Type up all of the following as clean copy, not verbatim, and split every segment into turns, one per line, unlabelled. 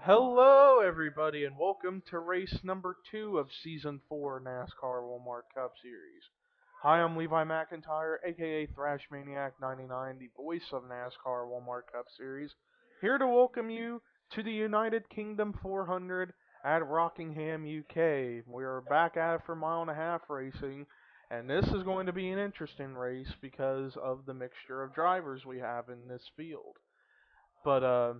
Hello, everybody, and welcome to race number 2 of Season 4 NASCAR Walmart Cup Series. Hi, I'm Levi McIntyre, aka Thrash Maniac 99, the voice of NASCAR Walmart Cup Series, here to welcome you to the United Kingdom 400 at Rockingham UK. We are back at it for mile-and-a-half racing, and this is going to be an interesting race because of the mixture of drivers we have in this field. But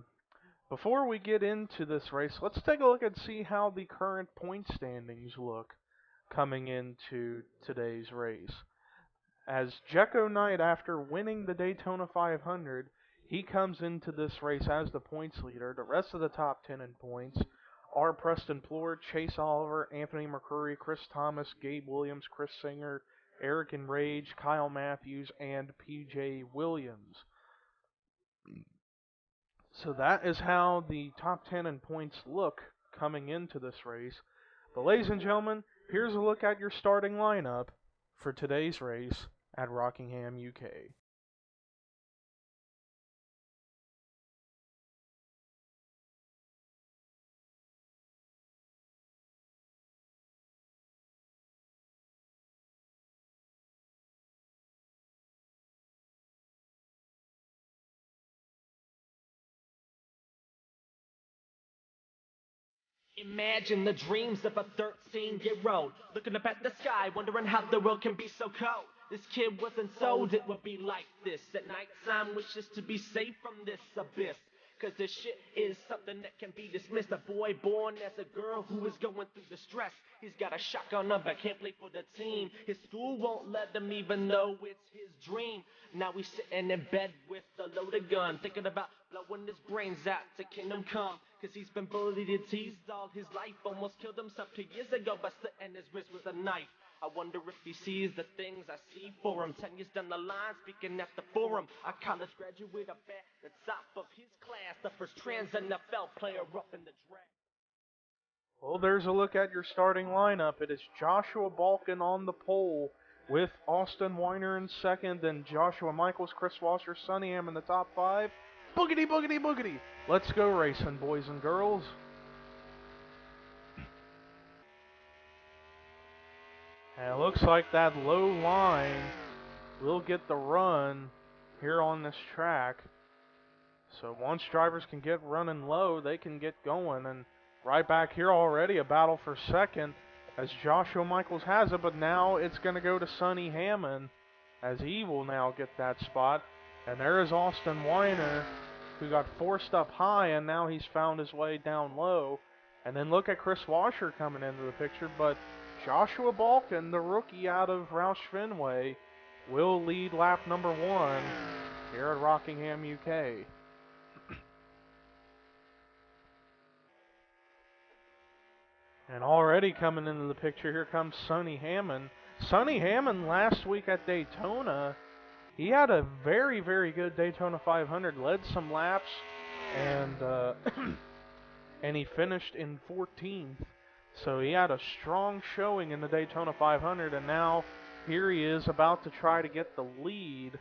before we get into this race, let's take a look and see how the current point standings look coming into today's race. As Jekko Knight, after winning the Daytona 500, he comes into this race as the points leader. The rest of the top 10 in points are Preston Plord, Chase Oliver, Anthony McCurry, Chris Thomas, Gabe Williams, Chris Singer, Eric Enrage, Kyle Matthews, and PJ Williams. So that is how the top 10 in points look coming into this race. But ladies and gentlemen, here's a look at your starting lineup for today's race at Rockingham, UK.
Imagine the dreams of a 13-year-old looking up at the sky, wondering how the world can be so cold. This kid wasn't sold it would be like this. At nighttime, wishes to be safe from this abyss. Cause this shit is something that can be dismissed. A boy born as a girl who is going through the stress. He's got a shotgun up, but can't play for the team. His school won't let him even though it's his dream. Now he's sitting in bed with a loaded gun, thinking about blowing his brains out to kingdom come. Cause he's been bullied and teased all his life. Almost killed himself 2 years ago by slitting his wrist with a knife. I wonder if he sees the things I see for him. 10 years down the line, speaking at the forum. A college graduate up at the top of his class. The first trans NFL player up in the draft.
Well, there's a look at your starting lineup. It is Joshua Balkin on the pole with Austin Weiner in second, and Joshua Michaels, Chris Washer, Sonny Ham in the top 5. Boogity, boogity, boogity! Let's go racing, boys and girls. And it looks like that low line will get the run here on this track. So once drivers can get running low, they can get going. And right back here already, a battle for second as Joshua Michaels has it, but now it's going to go to Sonny Hammond as he will now get that spot. And there is Austin Weiner, who got forced up high, and now he's found his way down low. And then look at Chris Washer coming into the picture, but Joshua Balkin, the rookie out of Roush Fenway, will lead lap number 1 here at Rockingham, UK. And already coming into the picture, here comes Sonny Hammond. Sonny Hammond last week at Daytona, he had a very, very good Daytona 500, led some laps, and and he finished in 14th. So he had a strong showing in the Daytona 500, and now here he is about to try to get the lead,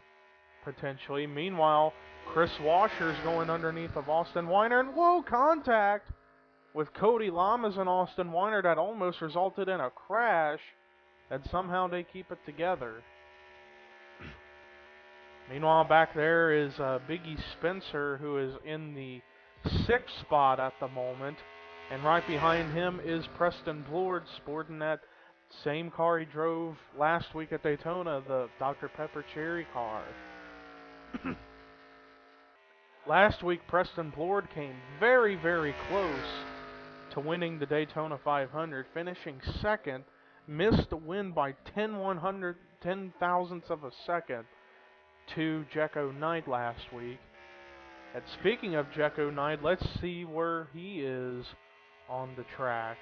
potentially. Meanwhile, Chris Washer's going underneath of Austin Weiner, and whoa, contact with Cody Lamas and Austin Weiner that almost resulted in a crash, and somehow they keep it together. Meanwhile, back there is Biggie Spencer, who is in the 6th spot at the moment. And right behind him is Preston Plord, sporting that same car he drove last week at Daytona, the Dr. Pepper Cherry car. Last week, Preston Plord came very, very close to winning the Daytona 500, finishing second, missed the win by 10 thousandths of a second to Jekko Knight last week. And speaking of Jekko Knight, let's see where he is on the track.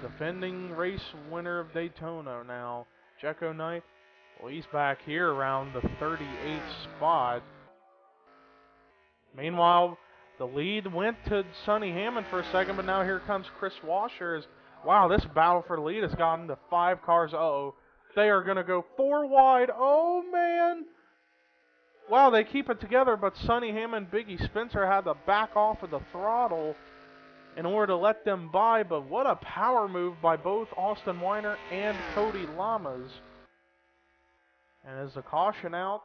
The defending race winner of Daytona now, Jekko Knight. Well, he's back here around the 38th spot. Meanwhile, the lead went to Sonny Hammond for a second, but now here comes Chris Washer. Wow, this battle for the lead has gotten to 5 cars. Uh-oh. They are going to go 4 wide. Oh, man. Wow, they keep it together, but Sonny Hammond and Biggie Spencer had to back off of the throttle in order to let them by. But what a power move by both Austin Weiner and Cody Lamas. And is the caution out?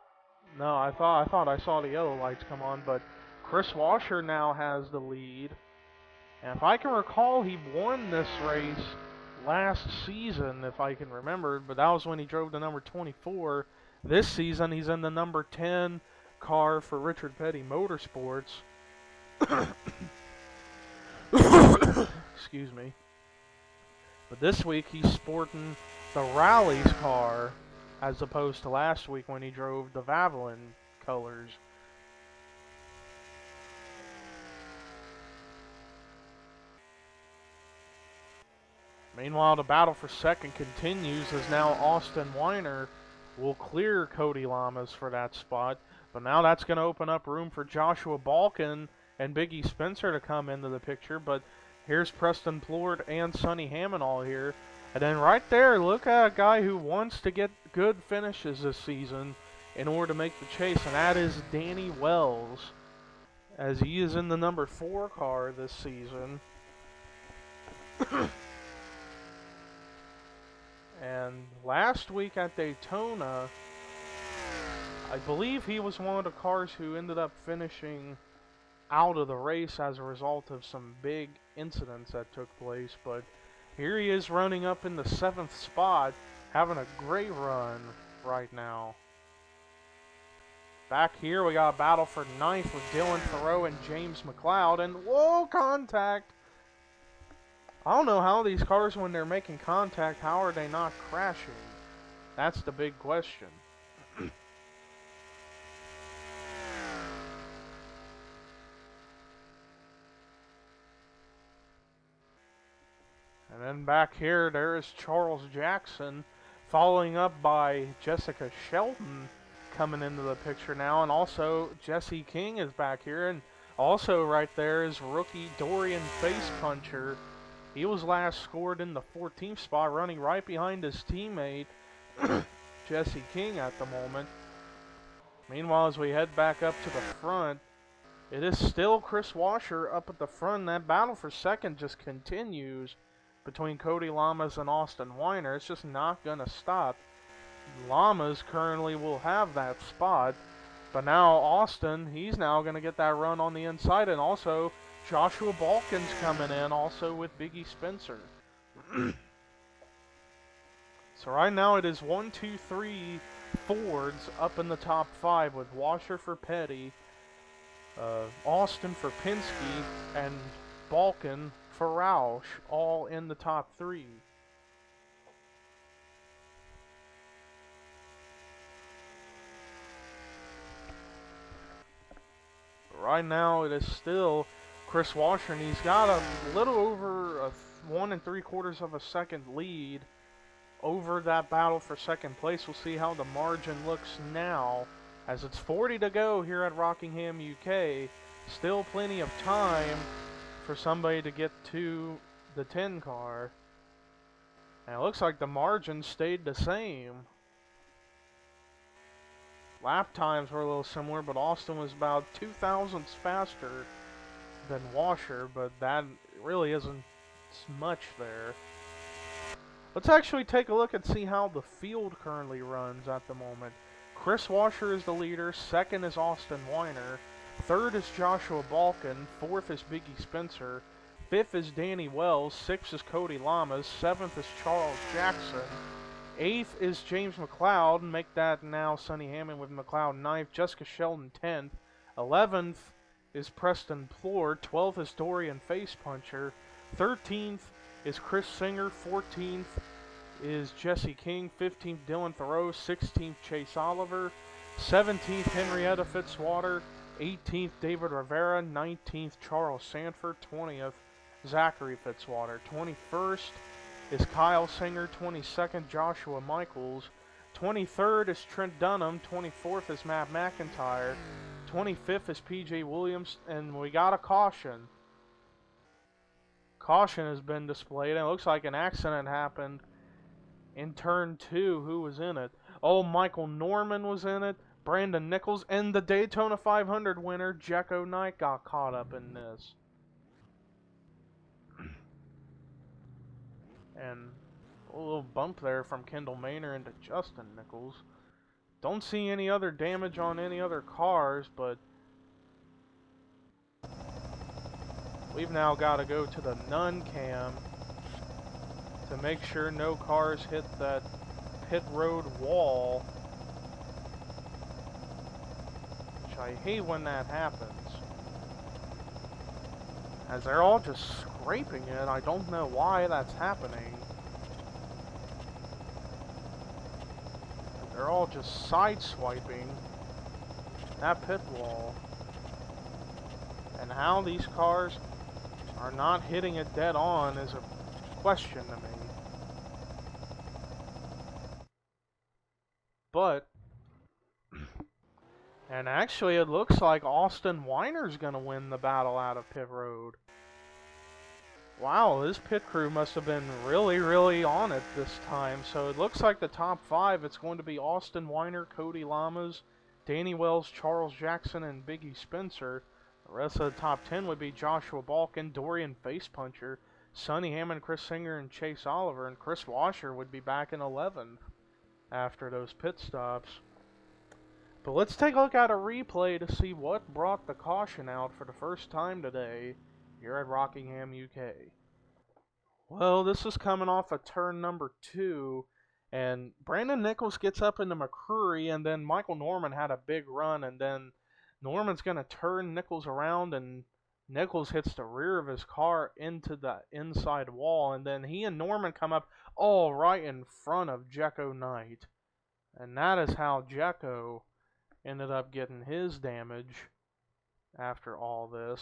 No, I thought I saw the yellow lights come on, but Chris Washer now has the lead. And if I can recall, he won this race last season, if I can remember, but that was when he drove the number 24. This season, he's in the number 10 car for Richard Petty Motorsports. Excuse me. But this week, he's sporting the Rally's car, as opposed to last week when he drove the Valvoline colors. Meanwhile, the battle for second continues as now Austin Weiner will clear Cody Lamas for that spot. But now that's going to open up room for Joshua Balkin and Biggie Spencer to come into the picture. But here's Preston Plord and Sonny Hammond all here. And then right there, look at a guy who wants to get good finishes this season in order to make the chase. And that is Danny Wells, as he is in the number 4 car this season. And last week at Daytona, I believe he was one of the cars who ended up finishing out of the race as a result of some big incidents that took place. But here he is running up in the 7th spot, having a great run right now. Back here we got a battle for 9th with Dylan Thoreau and James McLeod. And whoa, contact! I don't know how these cars, when they're making contact, how are they not crashing? That's the big question. And then back here, there is Charles Jackson, following up by Jessica Shelton coming into the picture now. And also Jesse King is back here. And also right there is rookie Dorian Face Puncher. He was last scored in the 14th spot, running right behind his teammate, Jesse King, at the moment. Meanwhile, as we head back up to the front, it is still Chris Washer up at the front. That battle for second just continues between Cody Lamas and Austin Weiner. It's just not going to stop. Lamas currently will have that spot, but now Austin, he's now going to get that run on the inside, and also Joshua Balkin's coming in, also with Biggie Spencer. So right now it is 1, 2, 3 Fords up in the top 5 with Washer for Petty, Austin for Penske, and Balkin for Roush, all in the top 3. Right now it is still Chris Washer, and he's got a little over a 1 3/4 of a second lead over that battle for second place. We'll see how the margin looks now, as it's 40 to go here at Rockingham, UK. Still plenty of time for somebody to get to the 10 car. And it looks like the margin stayed the same. Lap times were a little similar, but Austin was about 2 thousandths faster than Washer, but that really isn't much there. Let's actually take a look and see how the field currently runs at the moment. Chris Washer is the leader, second is Austin Weiner, third is Joshua Balkin, fourth is Biggie Spencer, fifth is Danny Wells, sixth is Cody Lamas, seventh is Charles Jackson, eighth is James McLeod, make that now Sonny Hammond with McLeod ninth, Jessica Sheldon 10th, 11th is Preston Plord, 12th is Dorian Face Puncher, 13th is Chris Singer, 14th is Jesse King, 15th Dylan Thoreau, 16th Chase Oliver, 17th Henrietta Fitzwater, 18th David Rivera, 19th Charles Sanford, 20th Zachary Fitzwater, 21st is Kyle Singer, 22nd Joshua Michaels, 23rd is Trent Dunham, 24th is Matt McIntyre, 25th is PJ Williams, and we got a caution. Caution has been displayed, and it looks like an accident happened in turn 2. Who was in it? Oh, Michael Norman was in it. Brandon Nichols and the Daytona 500 winner, Jekko Knight, got caught up in this. And a little bump there from Kendall Maynor into Justin Nichols. Don't see any other damage on any other cars, but we've now got to go to the Nun cam to make sure no cars hit that pit road wall. Which I hate when that happens, as they're all just scraping it. I don't know why that's happening. They're all just sideswiping that pit wall. And how these cars are not hitting it dead on is a question to me. But, and actually it looks like Austin Weiner's gonna win the battle out of pit road. Wow, this pit crew must have been really on it this time. So it looks like the top 5, it's going to be Austin Weiner, Cody Lamas, Danny Wells, Charles Jackson, and Biggie Spencer. The rest of the top 10 would be Joshua Balkin, Dorian Facepuncher, Sonny Hammond, Chris Singer, and Chase Oliver. And Chris Washer would be back in 11th after those pit stops. But let's take a look at a replay to see what brought the caution out for the first time today here at Rockingham, UK. Well, this is coming off of turn number 2, and Brandon Nichols gets up into McCreary, and then Michael Norman had a big run, and then Norman's going to turn Nichols around, and Nichols hits the rear of his car into the inside wall, and then he and Norman come up all right in front of Jekko Knight. And that is how Jekko ended up getting his damage after all this.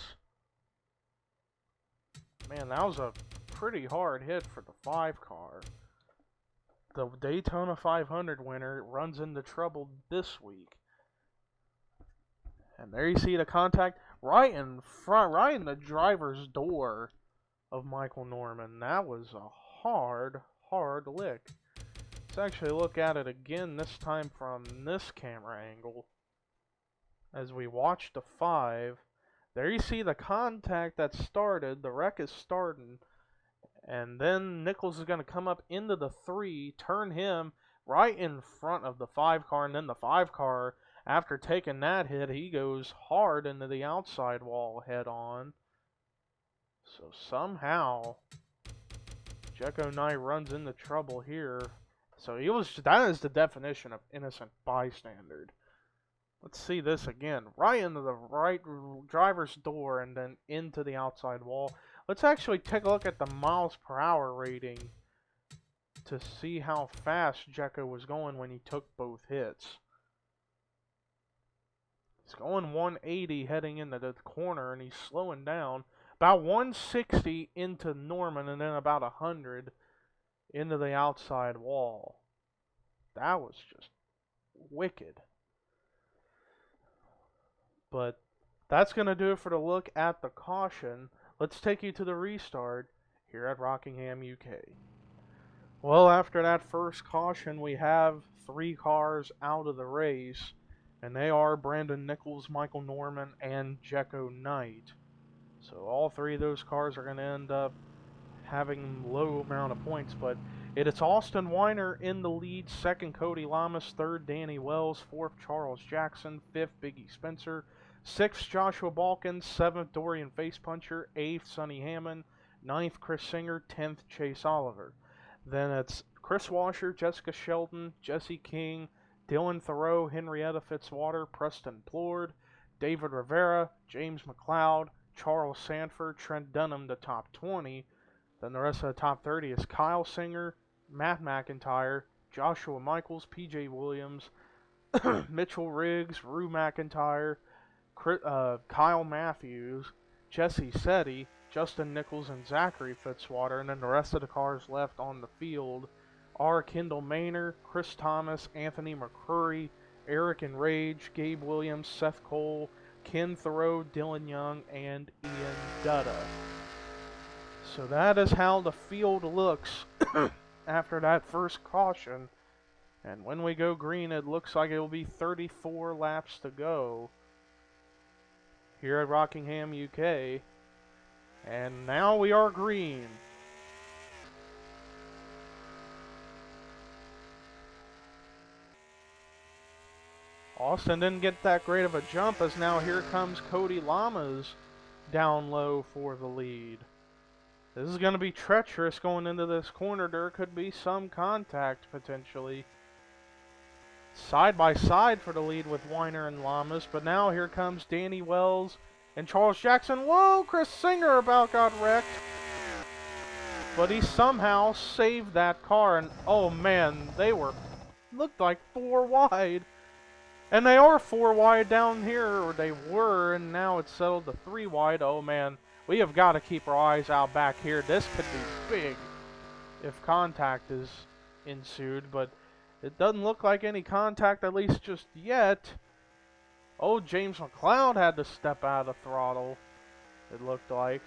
Man, that was a pretty hard hit for the 5 car. The Daytona 500 winner runs into trouble this week. And there you see the contact right in front, right in the driver's door of Michael Norman. That was a hard lick. Let's actually look at it again, this time from this camera angle. As we watch the 5, there you see the contact that started, the wreck is starting, and then Nichols is going to come up into the 3, turn him right in front of the 5 car, and then the 5 car, after taking that hit, he goes hard into the outside wall head on. So somehow, Jekko Knight runs into trouble here. So that is the definition of innocent bystander. Let's see this again. Right into the right driver's door and then into the outside wall. Let's actually take a look at the miles per hour rating to see how fast Jekko was going when he took both hits. He's going 180 heading into the corner, and he's slowing down. About 160 into Norman, and then about 100 into the outside wall. That was just wicked. But that's going to do it for the look at the caution. Let's take you to the restart here at Rockingham, UK. Well, after that first caution, we have 3 cars out of the race, and they are Brandon Nichols, Michael Norman, and Jekko Knight. So all 3 of those cars are going to end up having low amount of points, but it's Austin Weiner in the lead, 2nd Cody Lamas, 3rd Danny Wells, 4th Charles Jackson, 5th Biggie Spencer, 6th Joshua Balkin, 7th Dorian Facepuncher, 8th Sonny Hammond, 9th Chris Singer, 10th Chase Oliver. Then it's Chris Washer, Jessica Sheldon, Jesse King, Dylan Thoreau, Henrietta Fitzwater, Preston Plord, David Rivera, James McLeod, Charles Sanford, Trent Dunham, the top 20. Then the rest of the top 30 is Kyle Singer, Matt McIntyre, Joshua Michaels, PJ Williams, Mitchell Riggs, Rue McIntyre, Kyle Matthews, Jesse Setti, Justin Nichols, and Zachary Fitzwater. And then the rest of the cars left on the field are Kendall Maynor, Chris Thomas, Anthony McCreary, Eric and Rage, Gabe Williams, Seth Cole, Ken Thoreau, Dylan Young, and Ian Dutta. So that is how the field looks after that first caution And when we go green, it looks like it will be 34 laps to go here at Rockingham UK. And now we are green. Austin didn't get that great of a jump, as now here comes Cody Lamas down low for the lead. This is going to be treacherous going into this corner. There could be some contact potentially. Side by side for the lead with Weiner and Lamas, but now here comes Danny Wells and Charles Jackson. Whoa, Chris Singer about got wrecked. But he somehow saved that car, and oh man, they looked like 4 wide. And they are 4 wide down here, or they were, and now it's settled to 3 wide. Oh man, we have got to keep our eyes out back here. This could be big if contact is ensued, but it doesn't look like any contact, at least just yet. Oh, James McLeod had to step out of throttle, it looked like.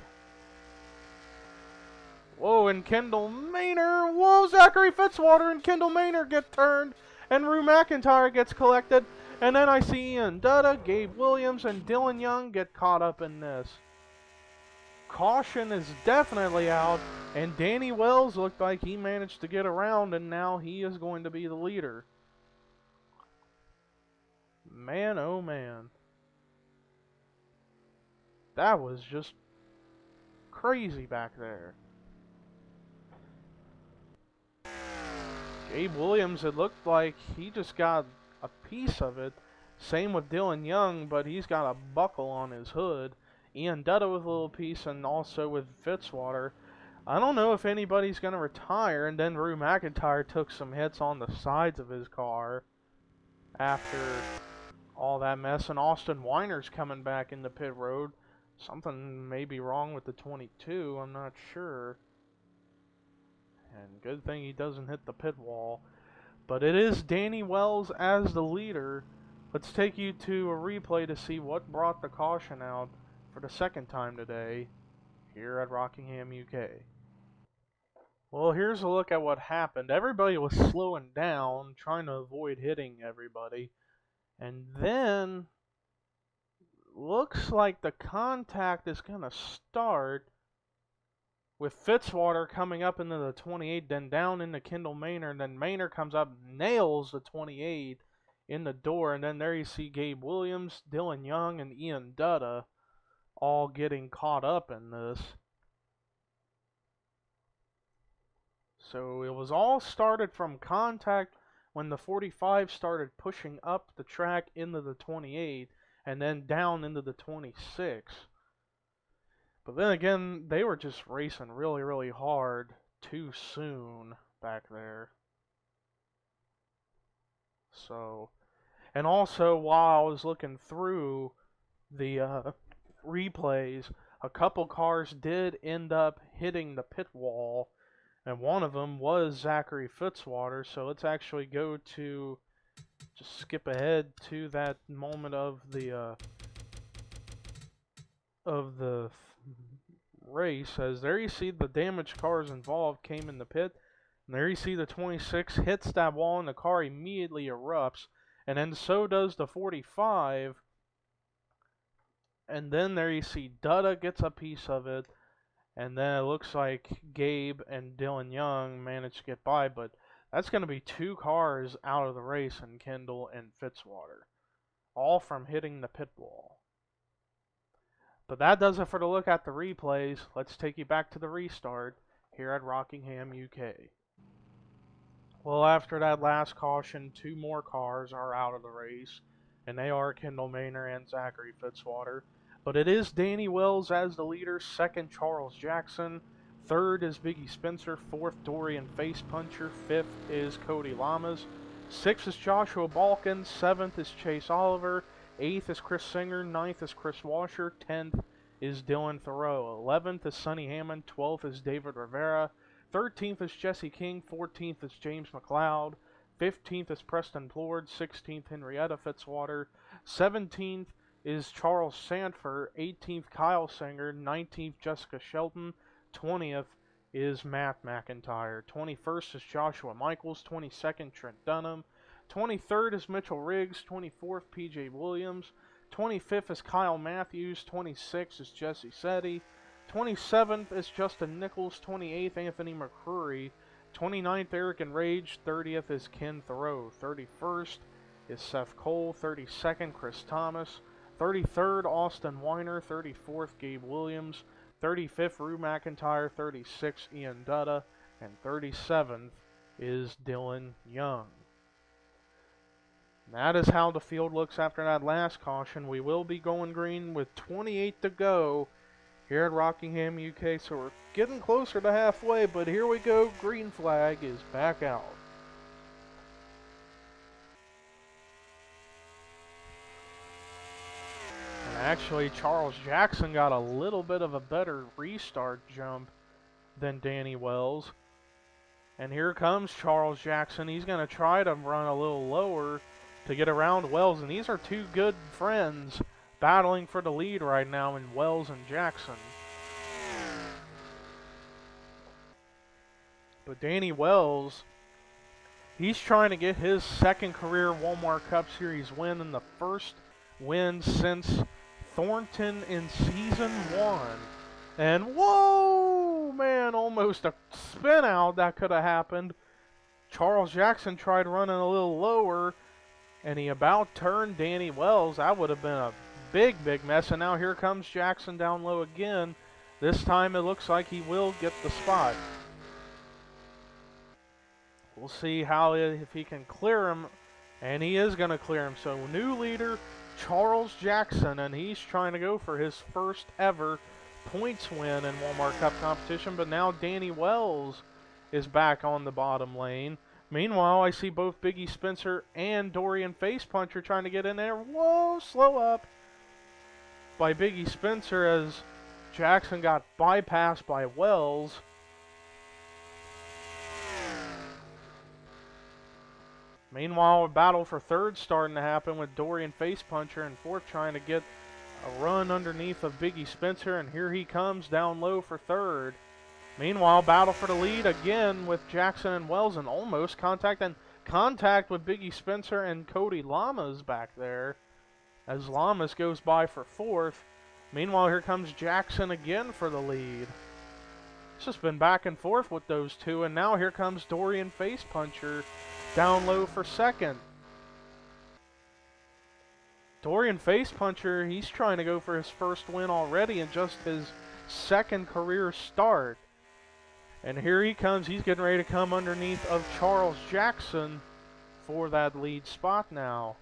Whoa, and Kendall Maynor. Whoa, Zachary Fitzwater and Kendall Maynor get turned, and Rue McIntyre gets collected. And then I see Ian Dutta, Gabe Williams, and Dylan Young get caught up in this. Caution is definitely out, and Danny Wells looked like he managed to get around, and now he is going to be the leader. Man, oh man. That was just crazy back there. Gabe Williams, it looked like he just got a piece of it. Same with Dylan Young, but he's got a buckle on his hood. Ian Dutta with a little piece, and also with Fitzwater. I don't know if anybody's going to retire, and then Rue McIntyre took some hits on the sides of his car after all that mess, and Austin Weiner's coming back in the pit road. Something may be wrong with the 22, I'm not sure. And good thing he doesn't hit the pit wall. But it is Danny Wells as the leader. Let's take you to a replay to see what brought the caution out for the second time today here at Rockingham UK. Well, here's a look at what happened. Everybody was slowing down, trying to avoid hitting everybody. And then, looks like the contact is going to start with Fitzwater coming up into the 28, then down into Kendall Maynor, and then Maynor comes up, nails the 28 in the door, and then there you see Gabe Williams, Dylan Young, and Ian Dutta all getting caught up in this. So it was all started from contact when the 45 started pushing up the track into the 28, and then down into the 26. But then again, they were just racing really, really hard too soon back there. So, and also while I was looking through the replays, a couple cars did end up hitting the pit wall, and one of them was Zachary Fitzwater. So let's actually go to, just skip ahead to that moment of the race, as there you see the damaged cars involved came in the pit, and there you see the 26 hits that wall and the car immediately erupts, and then so does the 45, and then there you see Dutta gets a piece of it, and then it looks like Gabe and Dylan Young managed to get by, but that's going to be 2 cars out of the race in Kendall and Fitzwater, all from hitting the pit wall. But that does it for the look at the replays. Let's take you back to the restart here at Rockingham, UK. Well, after that last caution, 2 more cars are out of the race, and they are Kendall Maynor and Zachary Fitzwater. But it is Danny Wells as the leader, second Charles Jackson, third is Biggie Spencer, fourth Dorian Face Puncher, fifth is Cody Lamas, sixth is Joshua Balkin, seventh is Chase Oliver, 8th is Chris Singer, 9th is Chris Washer, 10th is Dylan Thoreau, 11th is Sonny Hammond, 12th is David Rivera, 13th is Jesse King, 14th is James McLeod, 15th is Preston Plord, 16th Henrietta Fitzwater, 17th is Charles Sanford, 18th Kyle Singer, 19th Jessica Shelton, 20th is Matt McIntyre. 21st is Joshua Michaels. 22nd, Trent Dunham. 23rd is Mitchell Riggs. 24th, PJ Williams. 25th is Kyle Matthews. 26th is Jesse Setti. 27th is Justin Nichols. 28th, Anthony McCrory. 29th, Eric and Rage. 30th is Ken Thoreau. 31st is Seth Cole. 32nd, Chris Thomas. 33rd, Austin Weiner. 34th, Gabe Williams. 35th, Rue McIntyre. 36th, Ian Dutta. And 37th is Dylan Young. And that is how the field looks after that last caution. We will be going green with 28 to go here at Rockingham, UK. So we're getting closer to halfway, but here we go. Green flag is back out. And actually, Charles Jackson got a little bit of a better restart jump than Danny Wells. And here comes Charles Jackson. He's going to try to run a little lower to get around Wells. And these are two good friends battling for the lead right now in Wells and Jackson. But Danny Wells, he's trying to get his second career Walmart Cup Series win and the first win since Thornton in Season 1. And whoa, man, almost a spin out that could have happened. Charles Jackson tried running a little lower, and he about turned Danny Wells. That would have been a big mess. And now here comes Jackson down low again. This time it looks like he will get the spot. We'll see how if he can clear him, and he is going to clear him. So new leader, Charles Jackson, and he's trying to go for his first ever points win in Walmart Cup competition. But now Danny Wells is back on the bottom lane. Meanwhile, I see both Biggie Spencer and Dorian Face Puncher trying to get in there. Whoa, slow up by Biggie Spencer as Jackson got bypassed by Wells. Meanwhile, a battle for third starting to happen with Dorian Face Puncher and fourth trying to get a run underneath of Biggie Spencer, and here he comes down low for third. Meanwhile, battle for the lead again with Jackson and Wells, and almost contact with Biggie Spencer and Cody Lamas back there as Lamas goes by for fourth. Meanwhile, here comes Jackson again for the lead. It's just been back and forth with those two, and now here comes Dorian Face Puncher down low for second. Dorian Face Puncher, he's trying to go for his first win already in just his second career start. And here he comes. He's getting ready to come underneath of Charles Jackson for that lead spot now.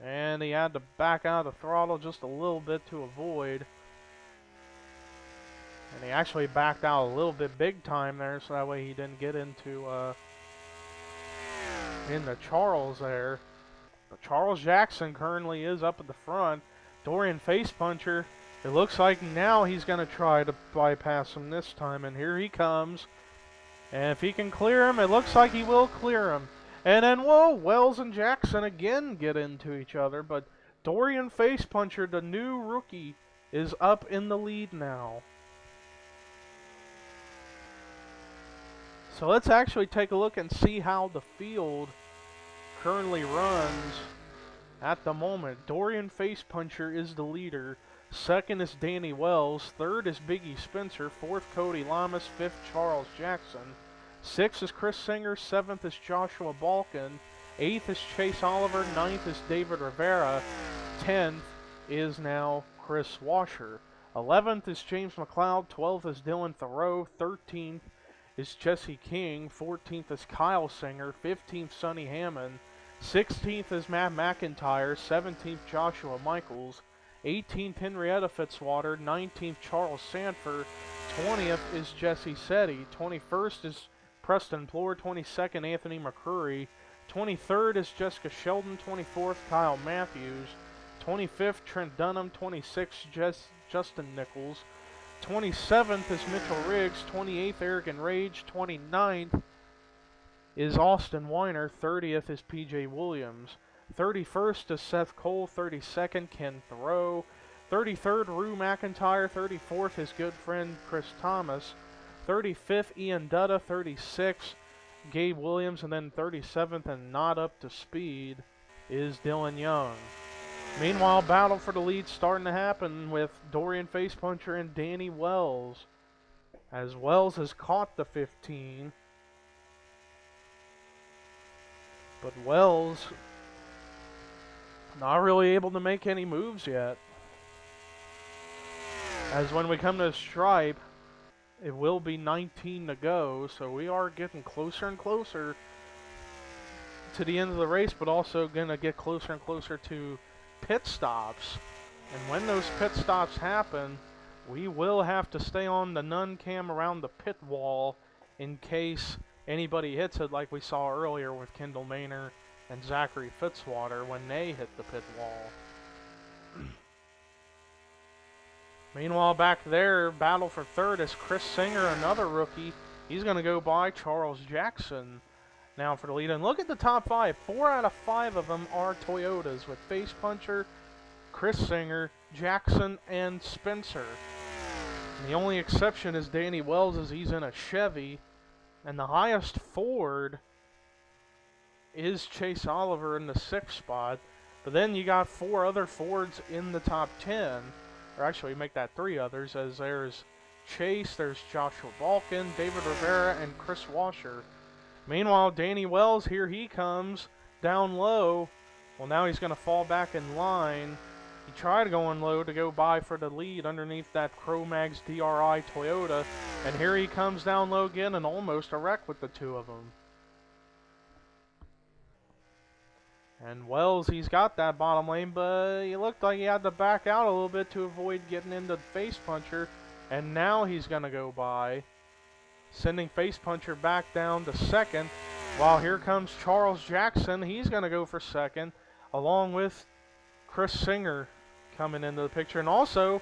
And he had to back out of the throttle just a little bit to avoid. And he actually backed out a little bit big time there, so that way he didn't get into Charles there. But Charles Jackson currently is up at the front. Dorian Face Puncher, it looks like now he's going to try to bypass him this time. And here he comes. And if he can clear him, it looks like he will clear him. And then, whoa, Wells and Jackson again get into each other. But Dorian Face Puncher, the new rookie, is up in the lead now. So let's actually take a look and see how the field currently runs at the moment. Dorian Face Puncher is the leader. Second is Danny Wells. Third is Biggie Spencer. Fourth, Cody Lamas. Fifth, Charles Jackson. Sixth is Chris Singer. Seventh is Joshua Balkin. Eighth is Chase Oliver. Ninth is David Rivera. 10th is now Chris Washer. 11th is James McLeod. 12th is Dylan Thoreau. 13th is Jesse King. 14th is Kyle Singer. 15th, Sonny Hammond. 16th is Matt McIntyre. 17th, Joshua Michaels. 18th, Henrietta Fitzwater. 19th, Charles Sanford. 20th is Jesse Setti. 21st is Preston Plore. 22nd, Anthony McCrory. 23rd is Jessica Sheldon. 24th, Kyle Matthews. 25th, Trent Dunham. 26th, Justin Nichols. 27th is Mitchell Riggs. 28th, Eric and Rage. 29th is Austin Weiner. 30th is PJ Williams. 31st is Seth Cole. 32nd, Ken Thoreau. 33rd, Rue McIntyre. 34th, his good friend Chris Thomas. 35th, Ian Dutta. 36th, Gabe Williams. And then 37th, and not up to speed, is Dylan Young. Meanwhile, battle for the lead starting to happen with Dorian Facepuncher and Danny Wells. As Wells has caught the 15. But Wells not really able to make any moves yet. As when we come to the stripe, it will be 19 to go, so we are getting closer and closer to the end of the race, but also going to get closer and closer to pit stops. And when those pit stops happen, we will have to stay on the nun cam around the pit wall in case anybody hits it, like we saw earlier with Kendall Maynor and Zachary Fitzwater when they hit the pit wall. Meanwhile, back there, battle for third is Chris Singer, another rookie. He's going to go by Charles Jackson now for the lead. And look at the top five. 4 out of 5 of them are Toyotas with Facepuncher, Chris Singer, Jackson, and Spencer. And the only exception is Danny Wells, as he's in a Chevy. And the highest Ford is Chase Oliver in the 6th spot. But then you got 4 other Fords in the top 10. Or actually, make that 3 others, as there's Chase, there's Joshua Balkin, David Rivera, and Chris Washer. Meanwhile, Danny Wells, here he comes, down low. Well, now he's going to fall back in line. He tried going low to go by for the lead underneath that Cro-Mags DRI Toyota. And here he comes down low again and almost a wreck with the 2 of them. And Wells, he's got that bottom lane, but he looked like he had to back out a little bit to avoid getting into Facepuncher. And now he's going to go by, sending Facepuncher back down to 2nd. While here comes Charles Jackson. He's going to go for 2nd, along with Chris Singer coming into the picture. And also,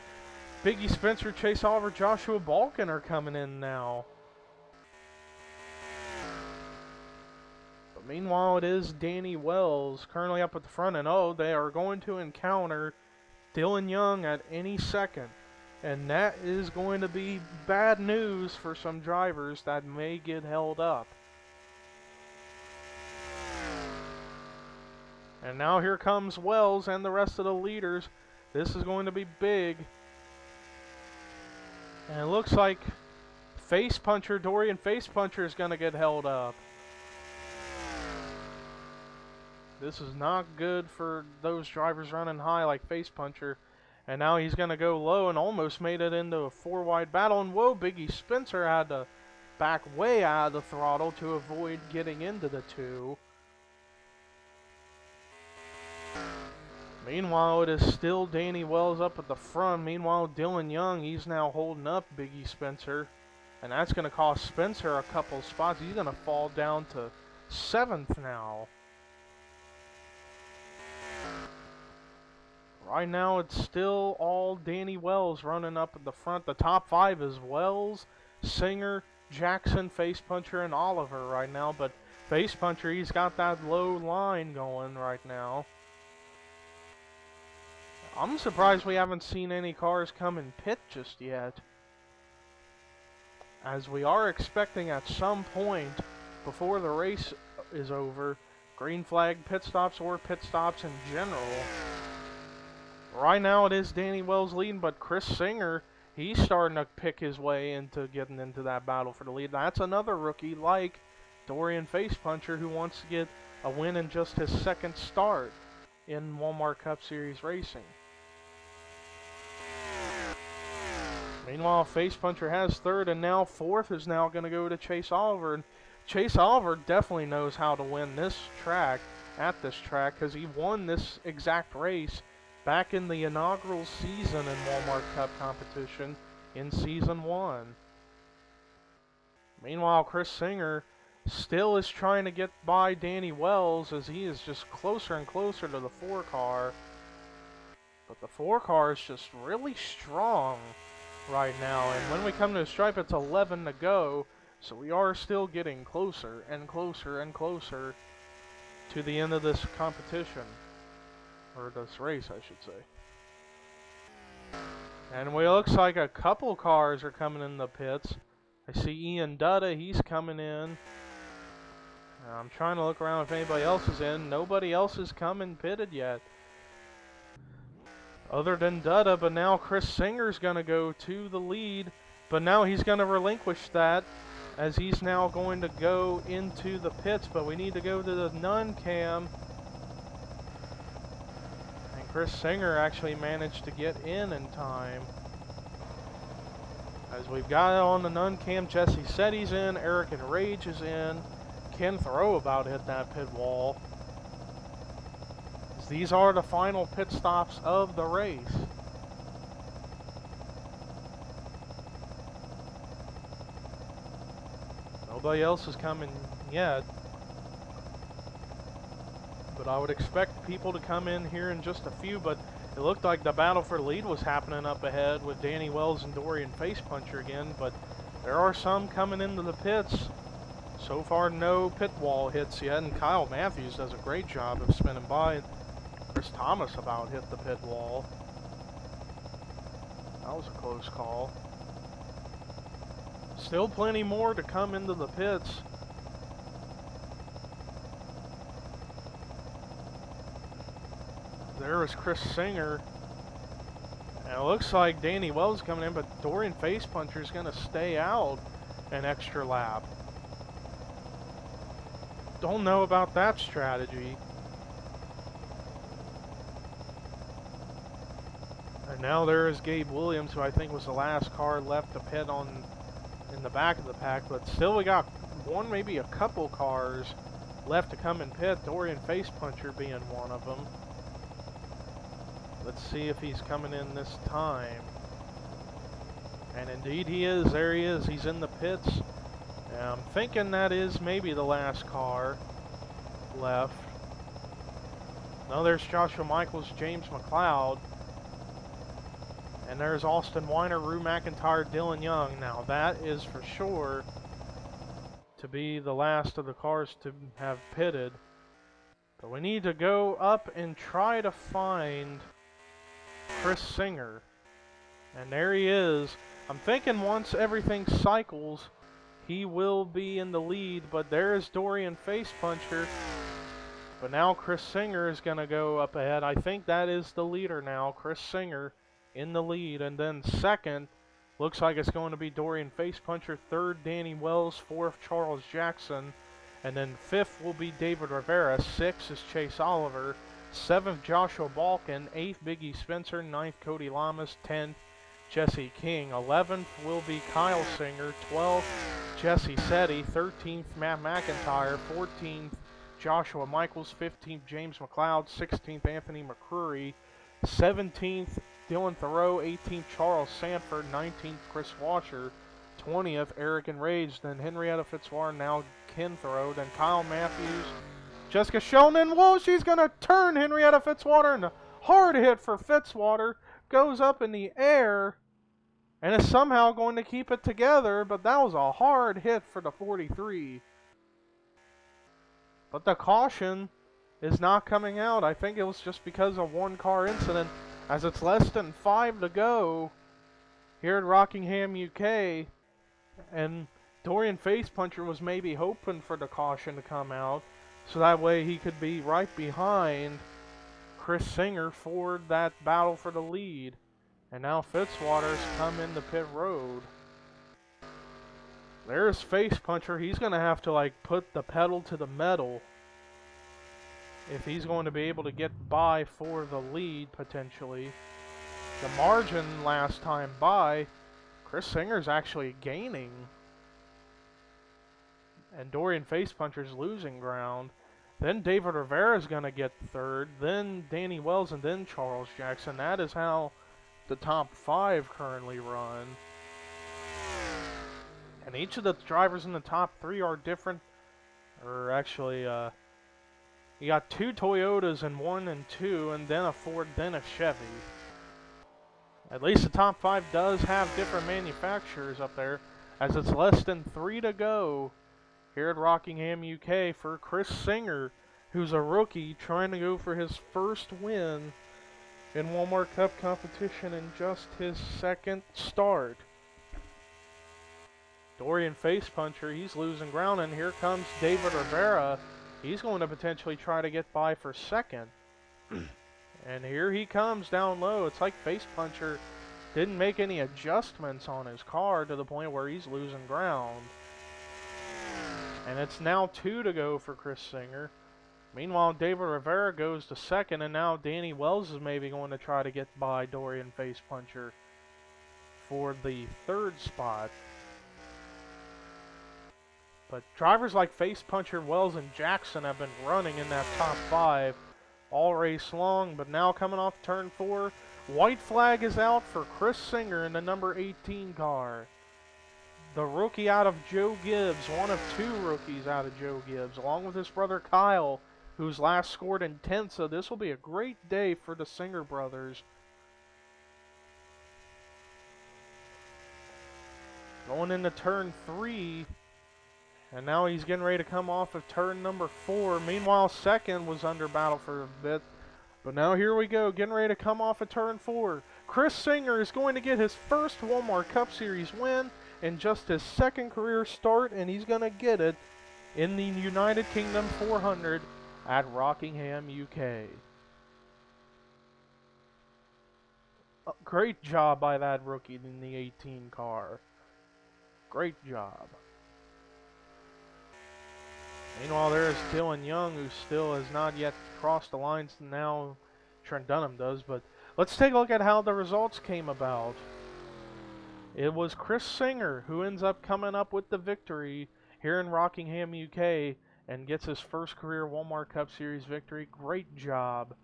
Biggie Spencer, Chase Oliver, Joshua Balkin are coming in now. Meanwhile, it is Danny Wells currently up at the front, and they are going to encounter Dylan Young at any second. And that is going to be bad news for some drivers that may get held up. And now here comes Wells and the rest of the leaders. This is going to be big. And it looks like Facepuncher, Dorian Facepuncher, is going to get held up. This is not good for those drivers running high like Facepuncher. And now he's going to go low and almost made it into a 4-wide battle. And whoa, Biggie Spencer had to back way out of the throttle to avoid getting into the 2. Meanwhile, it is still Danny Wells up at the front. Meanwhile, Dylan Young, he's now holding up Biggie Spencer. And that's going to cost Spencer a couple spots. He's going to fall down to 7th now. Right now, it's still all Danny Wells running up at the front. The top 5 is Wells, Singer, Jackson, Facepuncher, and Oliver right now. But Facepuncher, he's got that low line going right now. I'm surprised we haven't seen any cars come in pit just yet, as we are expecting at some point before the race is over, green flag pit stops or pit stops in general. Right now it is Danny Wells leading, but Chris Singer, he's starting to pick his way into getting into that battle for the lead. That's another rookie like Dorian Facepuncher who wants to get a win in just his 2nd start in Walmart Cup Series racing. Meanwhile, Facepuncher has 3rd, and now 4th is now going to go to Chase Oliver. And Chase Oliver definitely knows how to win this track at this track, because he won this exact race back in the inaugural season in Walmart Cup competition in Season 1. Meanwhile, Chris Singer still is trying to get by Danny Wells as he is just closer and closer to the 4 car. But the 4 car is just really strong right now. And when we come to the stripe, it's 11 to go. So we are still getting closer and closer and closer to the end of this competition. Or this race, I should say. And it looks like a couple cars are coming in the pits. I see Ian Dutta, he's coming in. I'm trying to look around if anybody else is in. Nobody else has come and pitted yet, other than Dutta, but now Chris Singer's going to go to the lead, but now he's going to relinquish that as he's now going to go into the pits, but we need to go to the non-cam. And Chris Singer actually managed to get in time. As we've got it on the non-cam, Jesse Setty's in, Eric and Rage is in. Ken Thoreau about hit that pit wall. These are the final pit stops of the race. Nobody else is coming yet, but I would expect people to come in here in just a few. But it looked like the battle for the lead was happening up ahead with Danny Wells and Dorian Facepuncher again, but there are some coming into the pits. So far, no pit wall hits yet, and Kyle Matthews does a great job of spinning by. Chris Thomas about hit the pit wall. That was a close call. Still plenty more to come into the pits. There is Chris Singer. And it looks like Danny Wells coming in, but Dorian Facepuncher is going to stay out an extra lap. Don't know about that strategy. And now there is Gabe Williams, who I think was the last car left to pit on in the back of the pack, but still we got one, maybe a couple cars left to come and pit, Dorian Facepuncher being one of them. Let's see if he's coming in this time. And indeed he is. There he is. He's in the pits. And I'm thinking that is maybe the last car left. No, there's Joshua Michaels, James McLeod. And there's Austin Weiner, Rue McIntyre, Dylan Young. Now that is for sure to be the last of the cars to have pitted. But we need to go up and try to find Chris Singer. And there he is. I'm thinking once everything cycles, he will be in the lead. But there is Dorian Facepuncher. But now Chris Singer is going to go up ahead. I think that is the leader now, Chris Singer in the lead. And then second, looks like it's going to be Dorian Facepuncher. Third, Danny Wells. Fourth, Charles Jackson. And then fifth will be David Rivera. Sixth is Chase Oliver. Seventh, Joshua Balkin. Eighth, Biggie Spencer. Ninth, Cody Lamas. 10th, Jesse King. 11th will be Kyle Singer. 12th, Jesse Setty. 13th, Matt McIntyre. 14th, Joshua Michaels. 15th, James McLeod. 16th, Anthony McCreary. 17th, Dylan Thoreau. 18th, Charles Sanford. 19th, Chris Washer. 20th, Eric and Rage. Then Henrietta Fitzwater. Now Ken Thoreau. Then Kyle Matthews. Jessica Sheldon. Whoa, she's going to turn Henrietta Fitzwater. And a hard hit for Fitzwater. Goes up in the air. And is somehow going to keep it together. But that was a hard hit for the 43. But the caution is not coming out. I think it was just because of one car incident. As it's less than 5 to go here at Rockingham UK. And Dorian Facepuncher was maybe hoping for the caution to come out, so that way he could be right behind Chris Singer for that battle for the lead. And now Fitzwater's come in the pit road. There's Facepuncher. He's going to have to like put the pedal to the metal if he's going to be able to get by for the lead potentially. The margin last time by, Chris Singer's actually gaining. And Dorian Facepuncher's losing ground. Then David Rivera's going to get third. Then Danny Wells and then Charles Jackson. That is how the top 5 currently run. And each of the drivers in the top 3 are different. Or actually, you got 2 Toyotas and 1 and 2. And then a Ford, then a Chevy. At least the top 5 does have different manufacturers up there. As it's less than 3 to go here at Rockingham UK for Chris Singer, who's a rookie trying to go for his first win in Walmart Cup competition in just his second start. Dorian Face Puncher, he's losing ground, and here comes David Rivera. He's going to potentially try to get by for second. And here he comes down low. It's like Face Puncher didn't make any adjustments on his car to the point where he's losing ground. And it's now 2 to go for Chris Singer. Meanwhile, David Rivera goes to second, and now Danny Wells is maybe going to try to get by Dorian Face Puncher for the third spot. But drivers like Face Puncher, Wells, and Jackson have been running in that top 5 all race long, but now coming off turn 4, white flag is out for Chris Singer in the number 18 car. The rookie out of Joe Gibbs, one of 2 rookies out of Joe Gibbs, along with his brother Kyle, who's last scored in 10th, so this will be a great day for the Singer brothers. Going into turn 3, and now he's getting ready to come off of turn number 4. Meanwhile, second was under battle for a bit. But now here we go, getting ready to come off of turn 4. Chris Singer is going to get his first Walmart Cup Series win in just his second career start, and he's going to get it in the United Kingdom 400 at Rockingham, UK. Great job by that rookie in the 18 car. Great job. Meanwhile, there's Dylan Young, who still has not yet crossed the lines. Now Trent Dunham does, but let's take a look at how the results came about. It was Chris Singer who ends up coming up with the victory here in Rockingham, UK, and gets his first career Walmart Cup Series victory. Great job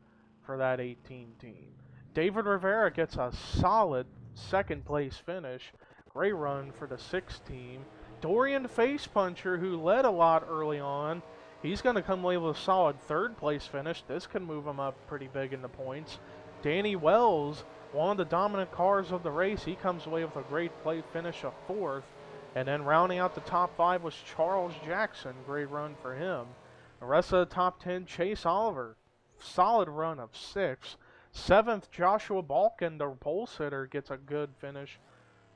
for that 18 team. David Rivera gets a solid second place finish. Great run for the 6th team. Dorian Face Puncher, who led a lot early on, he's going to come away with a solid 3rd place finish. This can move him up pretty big in the points. Danny Wells, one of the dominant cars of the race, he comes away with a great play finish of 4th. And then rounding out the top 5 was Charles Jackson. Great run for him. The rest of the top 10, Chase Oliver, solid run of 6th. 7th, Joshua Balkin, the pole sitter, gets a good finish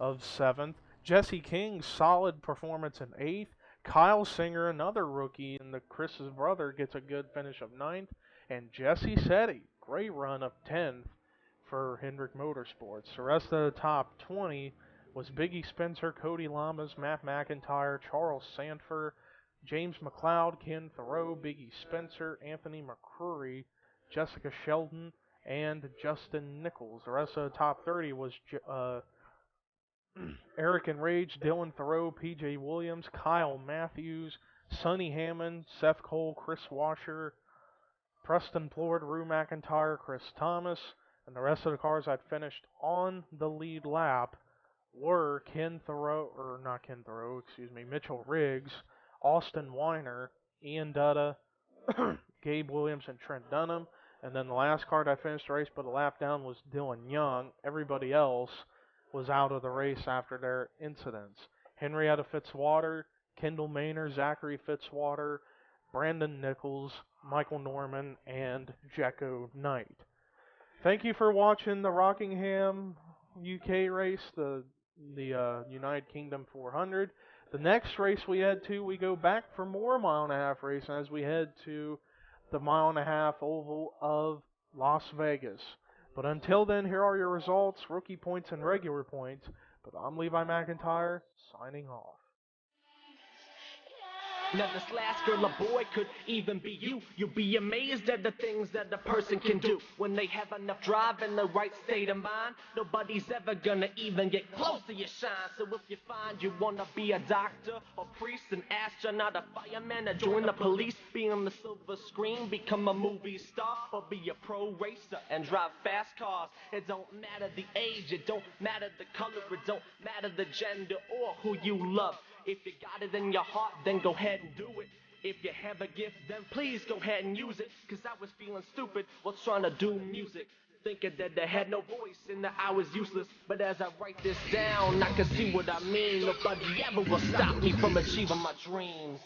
of 7th. Jesse King, solid performance in 8th. Kyle Singer, another rookie, and Chris's brother, gets a good finish of 9th. And Jesse Setti, great run of 10th for Hendrick Motorsports. The rest of the top 20 was Biggie Spencer, Cody Lamas, Matt McIntyre, Charles Sanford, James McLeod, Ken Thoreau, Biggie Spencer, Anthony McCrory, Jessica Sheldon, and Justin Nichols. The rest of the top 30 was Eric and Rage, Dylan Thoreau, PJ Williams, Kyle Matthews, Sonny Hammond, Seth Cole, Chris Washer, Preston Plord, Rue McIntyre, Chris Thomas, and the rest of the cars that finished on the lead lap were Mitchell Riggs, Austin Weiner, Ian Dutta, Gabe Williams, and Trent Dunham. And then the last car that finished the race but a lap down was Dylan Young. Everybody else was out of the race after their incidents. Henrietta Fitzwater, Kendall Maynard, Zachary Fitzwater, Brandon Nichols, Michael Norman, and Jekko Knight. Thank you for watching the Rockingham UK race, the United Kingdom 400. The next race we head to, we go back for more mile-and-a-half racing as we head to the mile-and-a-half oval of Las Vegas. But until then, here are your results, rookie points and regular points. But I'm Levi McIntyre, signing off.
Now this last girl or boy could even be you. You'll be amazed at the things that a person can do when they have enough drive and the right state of mind. Nobody's ever gonna even get close to your shine. So if you find you wanna be a doctor, a priest, an astronaut, a fireman, or join the police, be on the silver screen, become a movie star, or be a pro racer and drive fast cars. It don't matter the age, it don't matter the color, it don't matter the gender or who you love. If you got it in your heart, then go ahead and do it. If you have a gift, then please go ahead and use it. Cause I was feeling stupid while trying to do music, thinking that I had no voice and that I was useless. But as I write this down, I can see what I mean. Nobody ever will stop me from achieving my dreams.